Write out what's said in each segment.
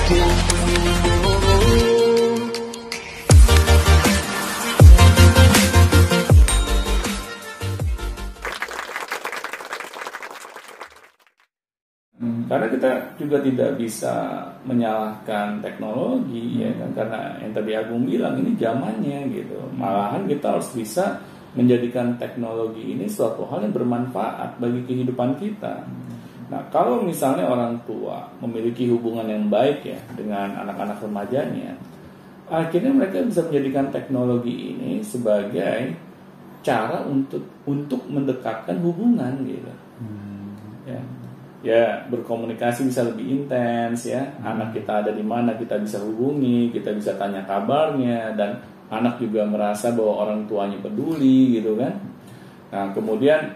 Karena kita juga tidak bisa menyalahkan teknologi ya kan, karena yang tadi Agung bilang ini zamannya gitu. Malahan kita harus bisa menjadikan teknologi ini suatu hal yang bermanfaat bagi kehidupan kita. Nah, kalau misalnya orang tua memiliki hubungan yang baik ya dengan anak-anak remajanya, akhirnya mereka bisa menjadikan teknologi ini sebagai cara untuk mendekatkan hubungan gitu. Ya berkomunikasi bisa lebih intens ya. Anak kita ada di mana kita bisa hubungi, kita bisa tanya kabarnya, dan anak juga merasa bahwa orang tuanya peduli gitu kan. Nah kemudian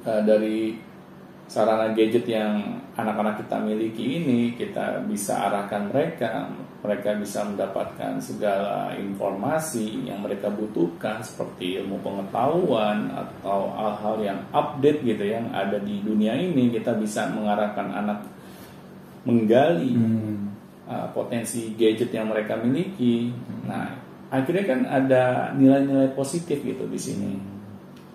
dari sarana gadget yang anak-anak kita miliki ini, kita bisa arahkan mereka bisa mendapatkan segala informasi yang mereka butuhkan seperti ilmu pengetahuan atau hal-hal yang update gitu yang ada di dunia ini. Kita bisa mengarahkan anak menggali potensi gadget yang mereka miliki. Nah, akhirnya kan ada nilai-nilai positif gitu di sini.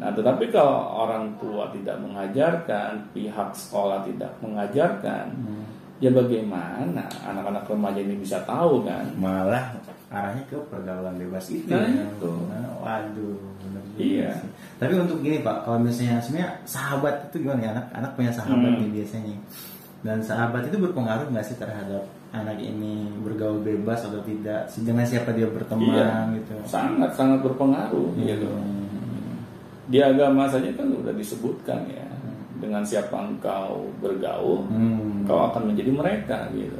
Nah, tetapi kalau orang tua tidak mengajarkan, pihak sekolah tidak mengajarkan, ya bagaimana anak-anak remaja ini bisa tahu kan? Malah arahnya ke pergaulan bebas itu. Nah, itu. Waduh, benar. Iya. Tapi untuk gini Pak, kalau misalnya sebenarnya sahabat itu gimana ya? Anak punya sahabat nih biasanya. Dan sahabat itu berpengaruh nggak sih terhadap anak ini bergaul bebas atau tidak? Dengan siapa dia berteman gitu? Sangat berpengaruh gitu. Di agama saja kan udah disebutkan ya, dengan siapa engkau bergaul, kau akan menjadi mereka gitu.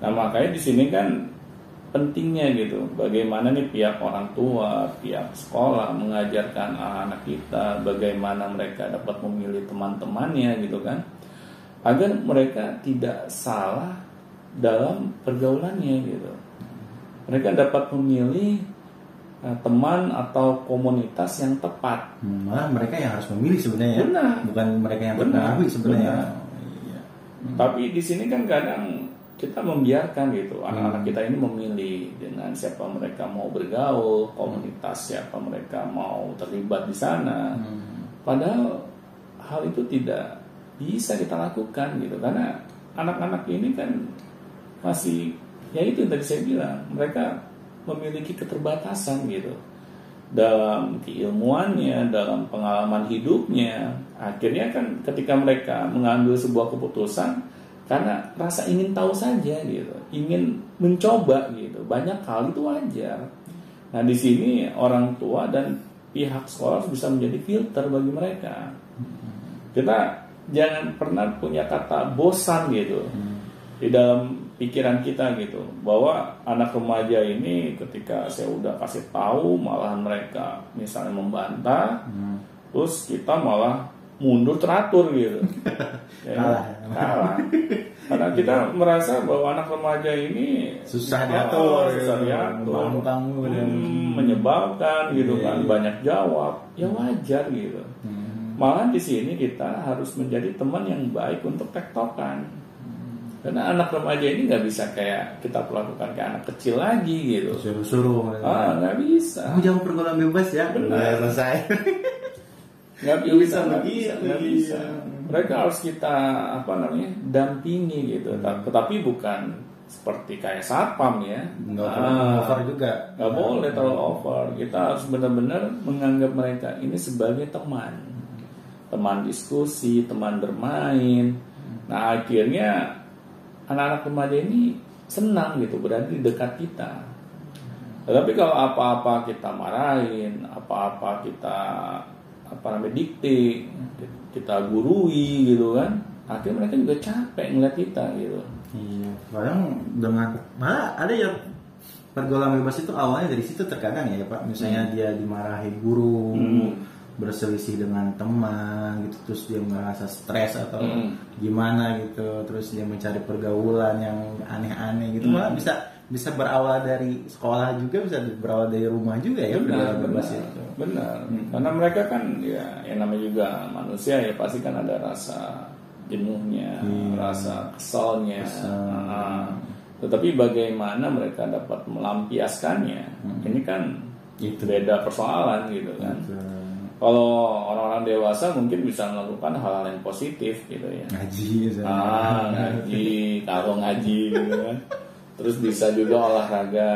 Nah makanya di sini kan pentingnya gitu, bagaimana nih pihak orang tua, pihak sekolah mengajarkan anak kita bagaimana mereka dapat memilih teman-temannya gitu kan, agar mereka tidak salah dalam pergaulannya gitu. Mereka dapat memilih teman atau komunitas yang tepat. Malah mereka yang harus memilih sebenarnya. Benar. Bukan mereka yang terpengaruh sebenarnya. Iya. Tapi di sini kan kadang kita membiarkan gitu anak-anak kita ini memilih dengan siapa mereka mau bergaul, komunitas siapa mereka mau terlibat di sana. Padahal hal itu tidak bisa kita lakukan gitu, karena anak-anak ini kan masih, ya itu yang tadi saya bilang, mereka memiliki keterbatasan gitu dalam keilmuannya, dalam pengalaman hidupnya. Akhirnya kan ketika mereka mengambil sebuah keputusan karena rasa ingin tahu saja gitu, ingin mencoba gitu, banyak hal itu wajar. Nah di sini orang tua dan pihak sekolah bisa menjadi filter bagi mereka. Kita jangan pernah punya kata bosan gitu di dalam pikiran kita gitu, bahwa anak remaja ini ketika saya udah kasih tahu malahan mereka misalnya membantah, terus kita malah mundur teratur gitu. Kalah. Karena kita merasa bahwa anak remaja ini susah diatur, menyebalkan gitu kan, banyak jawab, ya wajar gitu. Malah di sini kita harus menjadi teman yang baik untuk tektokan. Karena anak remaja ini nggak bisa kayak kita perlakukan kayak anak kecil lagi gitu. Suruh-suruh. Nggak bisa. Kamu jangan pergaulan bebas ya. Benar. Selesai. Nggak bisa. Mereka harus kita dampingi gitu. Tetapi bukan seperti kayak satpam ya. Nggak terlalu over juga. Nggak boleh terlalu over. Kita harus benar-benar menganggap mereka ini sebagai teman diskusi, teman bermain. Nah akhirnya anak-anak remaja ini senang gitu berada di dekat kita. Tetapi kalau apa-apa kita marahin, apa-apa kita dikte, kita gurui gitu kan, akhirnya mereka juga capek ngeliat kita gitu. Iya. Kadang malah ada yang pergaulan bebas itu awalnya dari situ terkadang ya Pak. Misalnya dia dimarahi guru, berselisih dengan teman gitu, terus dia merasa stres atau gimana gitu, terus dia mencari pergaulan yang aneh-aneh gitu. Malah bisa berawal dari sekolah juga, bisa berawal dari rumah juga ya. Benar. Itu. Benar. Karena mereka kan ya yang namanya juga manusia ya, pasti kan ada rasa jenuhnya, rasa kesalnya. Tetapi bagaimana mereka dapat melampiaskannya, ini kan Itu. beda persoalan gitu kan. Kalau orang-orang dewasa mungkin bisa melakukan hal-hal yang positif gitu ya. Ngaji, Ngaji, taruh ngaji gitu kan. Terus bisa juga olahraga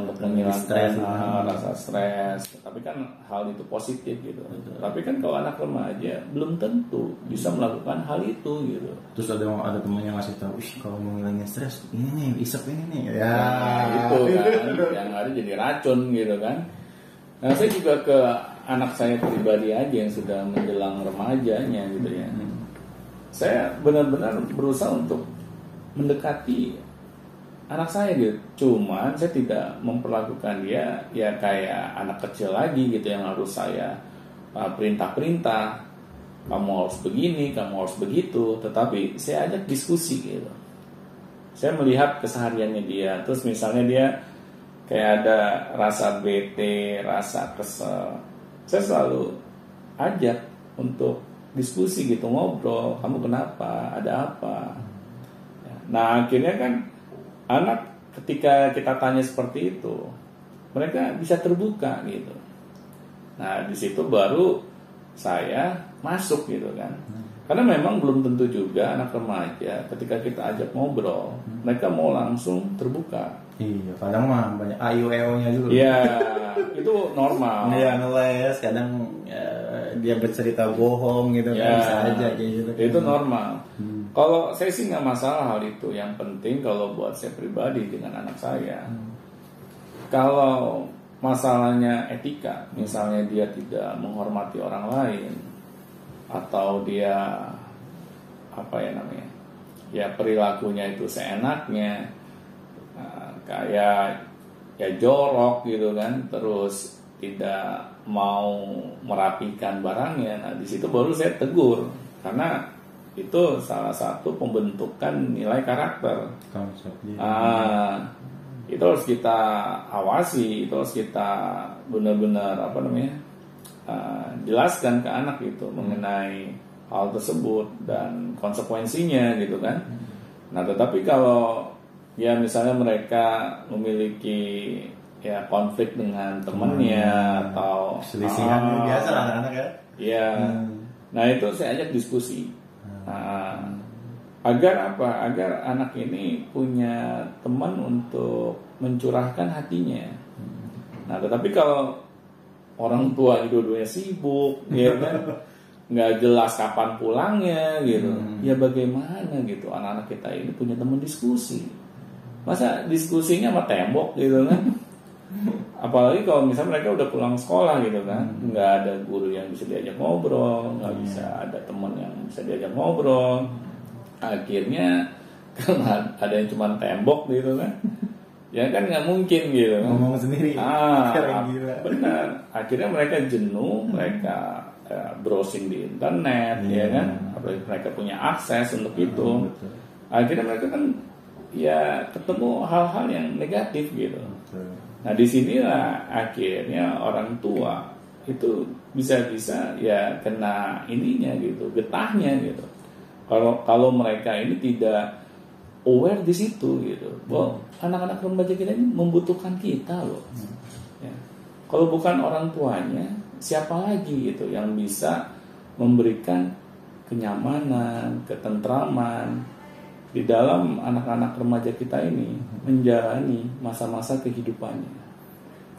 untuk menghilangkan rasa stres. Tapi kan hal itu positif gitu. Tapi kan kalau anak remaja belum tentu bisa melakukan hal itu gitu. Terus ada temennya ngasih tahu, kalau mau ngilangin stres ini nih, isep ini nih. Ya, Itu kan yang ada jadi racun gitu kan. Nah, saya juga ke anak saya pribadi aja yang sudah menjelang remajanya gitu ya. Saya benar-benar berusaha untuk mendekati anak saya gitu. Cuman saya tidak memperlakukan dia ya kayak anak kecil lagi gitu yang harus saya perintah-perintah. Kamu harus begini, kamu harus begitu. Tetapi saya ajak diskusi gitu. Saya melihat kesehariannya dia. Terus misalnya dia kayak ada rasa bete, rasa kesel. Saya selalu ajak untuk diskusi gitu, ngobrol. Kamu kenapa? Ada apa? Nah akhirnya kan anak ketika kita tanya seperti itu, mereka bisa terbuka gitu. Nah di situ baru saya masuk gitu kan. Karena memang belum tentu juga anak remaja ketika kita ajak ngobrol, mereka mau langsung terbuka. Iya, kadang mah banyak AIO-nya juga. Iya, itu normal. Iya, ngeles, kadang dia bercerita bohong gitu kan, bisa aja kayak gitu. Itu normal. Kalau saya sih nggak masalah hal itu. Yang penting kalau buat saya pribadi dengan anak saya, kalau masalahnya etika, misalnya dia tidak menghormati orang lain, atau dia ya perilakunya itu seenaknya, kayak ya jorok gitu kan, terus tidak mau merapikan barangnya. Nah di situ baru saya tegur, karena itu salah satu pembentukan nilai karakter. Itu harus kita awasi, itu harus kita benar-benar jelaskan ke anak itu mengenai hal tersebut dan konsekuensinya gitu kan. Nah tetapi kalau ya misalnya mereka memiliki ya konflik dengan temannya atau selisihan biasa anak-anak ya. Ya, nah itu saya ajak diskusi. Agar apa? Agar anak ini punya teman untuk mencurahkan hatinya. Nah tetapi kalau orang tua dua-duanya sibuk, ya kan, nggak jelas kapan pulangnya gitu. Ya bagaimana gitu anak-anak kita ini punya teman diskusi. Masa diskusinya sama tembok gitu kan? Apalagi kalau misalnya mereka udah pulang sekolah gitu kan, nggak ada guru yang bisa diajak ngobrol, nggak bisa ada teman yang bisa diajak ngobrol. Akhirnya kan ada yang cuma tembok gitu kan, ya kan nggak mungkin gitu kan. Ngomong sendiri. Benar. Akhirnya mereka jenuh, mereka browsing di internet, ya kan. Apalagi mereka punya akses untuk itu. Akhirnya mereka kan ya ketemu hal-hal yang negatif gitu. Nah disinilah akhirnya orang tua itu bisa-bisa ya kena ininya gitu, getahnya gitu. Kalau mereka ini tidak aware di situ gitu, bahwa anak-anak remaja kita ini membutuhkan kita loh. Ya. Kalau bukan orang tuanya, siapa lagi gitu yang bisa memberikan kenyamanan, ketentraman di dalam anak-anak remaja kita ini menjalani masa-masa kehidupannya.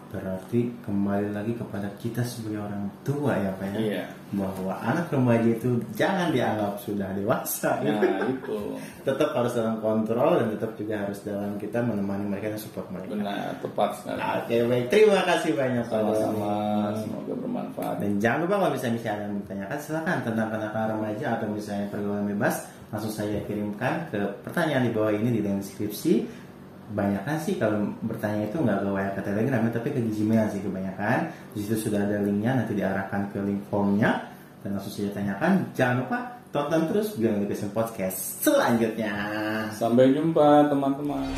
Berarti kembali lagi kepada kita sebagai orang tua ya Pak ya. Iya. Bahwa anak remaja itu jangan dianggap sudah dewasa. Nah itu tetap harus dalam kontrol dan tetap juga harus dalam kita menemani mereka dan support mereka. benar, tepat sekali. Oke, baik, terima kasih banyak Pak. Sama-sama, semoga bermanfaat. Dan jangan lupa kalau misalnya ada yang bertanyakan silakan tentang anak remaja atau misalnya pergaulan bebas, langsung saya kirimkan ke pertanyaan di bawah ini di deskripsi. Kebanyakan sih kalau bertanya itu nggak ke WA ke Telegram tapi ke Gmail sih kebanyakan. Di situ sudah ada linknya, nanti diarahkan ke link formnya dan langsung saja tanyakan. Jangan lupa tonton terus Beyond Education Podcast selanjutnya. Sampai jumpa teman-teman.